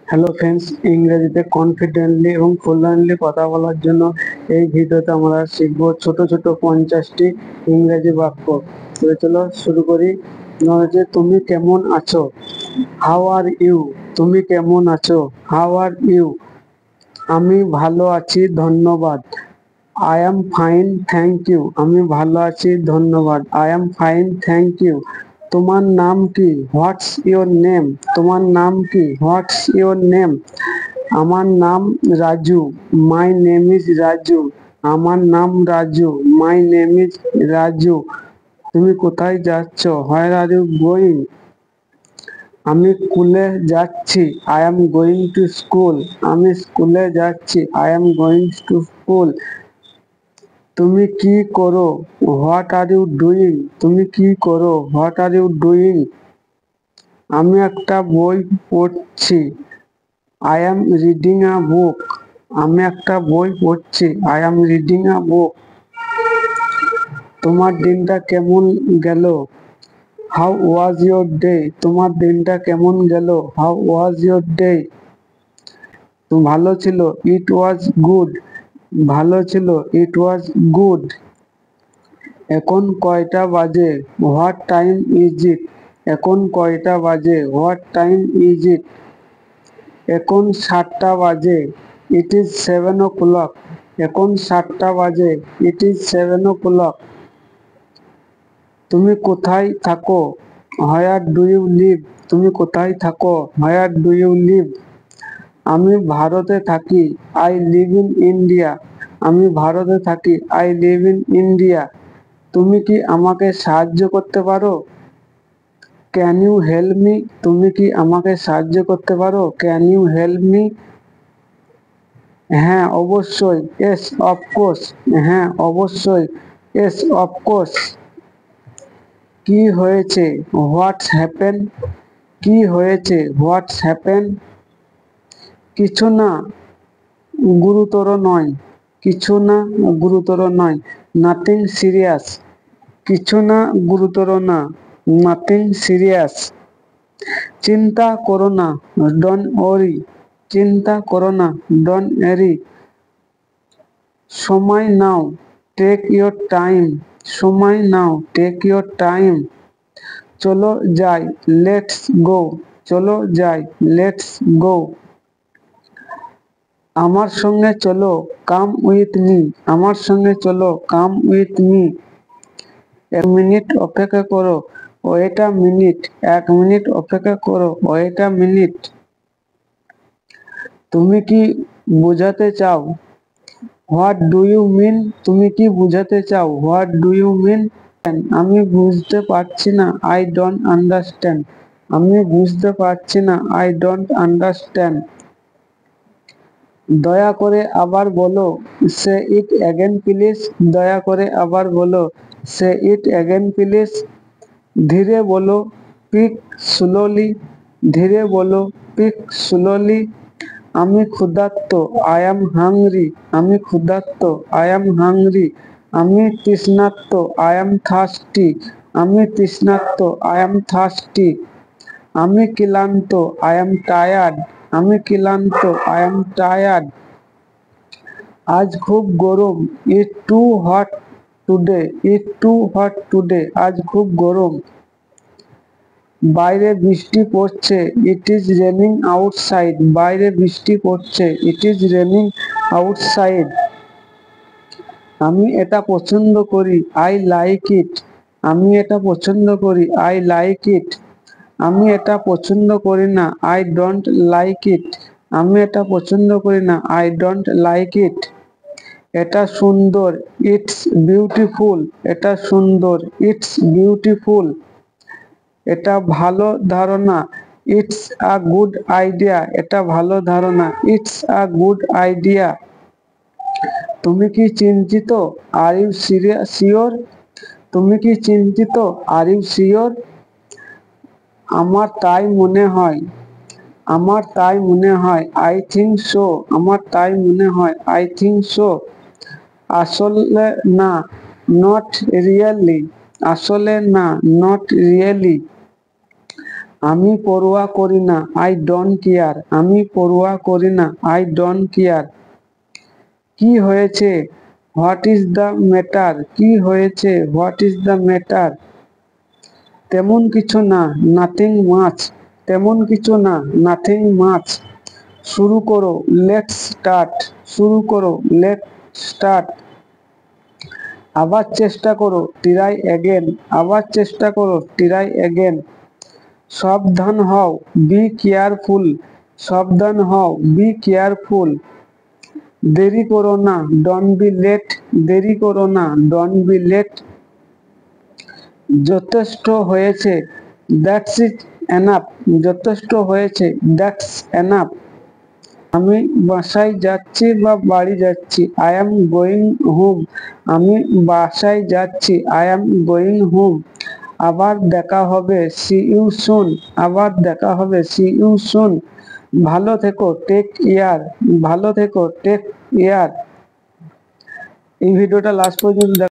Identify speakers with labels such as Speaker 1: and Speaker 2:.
Speaker 1: Hello friends, ইংরেজিতে confidently এবং fluently কথা বলার জন্য এই ভিডিওতে আমরা শিখব ছোট ছোট 50টি ইংরেজি বাক্য। তো চলো শুরু করি। যে তুমি কেমন আছো? How are you? তুমি কেমন আছো? How are you? আমি ভালো আছি, ধন্যবাদ। I am fine, thank you. আমি ভালো আছি, ধন্যবাদ। I am fine, thank you. তোমার নাম কি? What's your name? তোমার নাম কি? What's your name? আমার নাম Raju. My name is Raju. আমার নাম Raju. My name is Raju. তুমি কোথায় যাচ্ছ? Where are you going? আমি স্কুলে যাচ্ছি। I am going to school. আমি স্কুলে যাচ্ছি। I am going to school. তুমি কি করো? What are you doing? তুমি কি করো? What are you doing? আমি একটা বই পড়ছি। I am reading a book. আমি একটা বই পড়ছি। I am reading a book. তোমার দিনটা কেমন গেল? How was your day? তোমার দিনটা কেমন গেল? How was your day? ভালো ছিল। It was good. ভালো ছিল। It was good. এখন কয়টা বাজে? What time is it? এখন কয়টা বাজে? What time is it? এখন 7টা বাজে। It is 7 o'clock। এখন 7টা বাজে। It is 7 o'clock। তুমি কোথায় থাকো? Where do you live? তুমি কোথায় থাকো? Where do you live? আমি ভারতে থাকি। I live in India. আমি ভারতে থাকি। I live in India. তুমি কি আমাকে সাহায্য করতে পারো? Can you help me? তুমি কি আমাকে সাহায্য করতে পারো? Can you help me? হ্যাঁ অবশ্যই। Yes of course. হ্যাঁ অবশ্যই। Yes of course. কি হয়েছে? What's happen? কি হয়েছে? What's happen? কিছু না, গুরুতর নয়। কিছু না, গুরুতর নয়। Nothing serious. কিছু না, গুরুতর না। Nothing serious. চিন্তা করো না। Don't worry. চিন্তা করো না। Don't worry. সময় নাও। Take your time. সময় নাও। Take your time. চলো যাই। Let's go. চলো যাই। Let's go. আমার সঙ্গে চলো। Come with me. আমার সঙ্গে চলো। Come with me. 1 মিনিট অপেক্ষা করো। Wait a minute. 1 মিনিট অপেক্ষা করো। Wait a minute. তুমি কি বোঝাতে চাও? What do you mean? তুমি কি বোঝাতে চাও? What do you mean? আমি বুঝতে পারছি না। I don't understand. আমি বুঝতে পারছি না। I don't understand. দয়া করে আবার বলো। Say it again please. দয়া করে আবার বলো। Say it again please. ধীরে বলো। Speak slowly. ধীরে বলো। Speak slowly. আমি ক্ষুধার্ত। I am hungry. আমি ক্ষুধার্ত। I am hungry. আমি তৃষ্ণার্ত। I am thirsty. আমি তৃষ্ণার্ত। I am thirsty. আমি ক্লান্ত। I am tired. আমি ক্লান্ত। I am tired. আজ খুব গরম। ইট টু হট টুডে। ইট টু হট টুডে। আজ খুব গরম। বাইরে বৃষ্টি পড়ছে। It is raining outside. বাইরে বৃষ্টি পড়ছে। It is raining outside. আমি এটা পছন্দ করি। I like it. আমি এটা পছন্দ করি। I like it. আমি এটা পছন্দ করি না। I don't like it. আমি এটা পছন্দ করি না। I don't like it. এটা সুন্দর। It's beautiful. এটা সুন্দর। It's beautiful. এটা ভালো ধারণা। It's a good idea. এটা ভালো ধারণা। It's a good idea. তুমি কি চিন্তিত? Are you sure? তুমি কি চিন্তিত? Are you sure? আমার তাই মনে হয়। আমার তাই মনে হয়। I think so. আমার তাই মনে হয়। I think so. আসলে না। Not really. আসলে না। Not really. আমি পরোয়া করি না, আই ডোন্ট কেয়ার। আমি পরোয়া করি না, আই ডোন্ট কেয়ার। কি হয়েছে, হোয়াট ইজ দ্য ম্যাটার। কি হয়েছে, হোয়াট ইজ দ্য ম্যাটার। তেমন কিছু না, নাথিং মাচ। তেমন কিছু না, নাথিং মাচ। শুরু করো, লেটস স্টার্ট। শুরু করো, লেটস স্টার্ট। আবার চেষ্টা করো, ট্রাই অ্যাগেন। আবার চেষ্টা করো, ট্রাই অ্যাগেন। সাবধান হও, বি কেয়ারফুল। সাবধান হও, বি কেয়ারফুল। দেরি করো না, ডোন্ট বি লেট। দেরি করো না, ডোন্ট বি লেট। যথেষ্ট হয়েছে, দ্যাটস ইট এনাফ। যথেষ্ট হয়েছে, দ্যাটস এনাফ। আমি বাসায় যাচ্ছি বা বাড়ি যাচ্ছি, আই এম গোয়িং হোম। আমি বাসায় যাচ্ছি, আই এম গোয়িং হোম। আবার দেখা হবে, সি ইউ সুন। আবার দেখা হবে, সি ইউ সুন। ভালো থেকো, টেক কেয়ার। ভালো থেকো, টেক কেয়ার। এই ভিডিওটা লাস্ট পর্যন্ত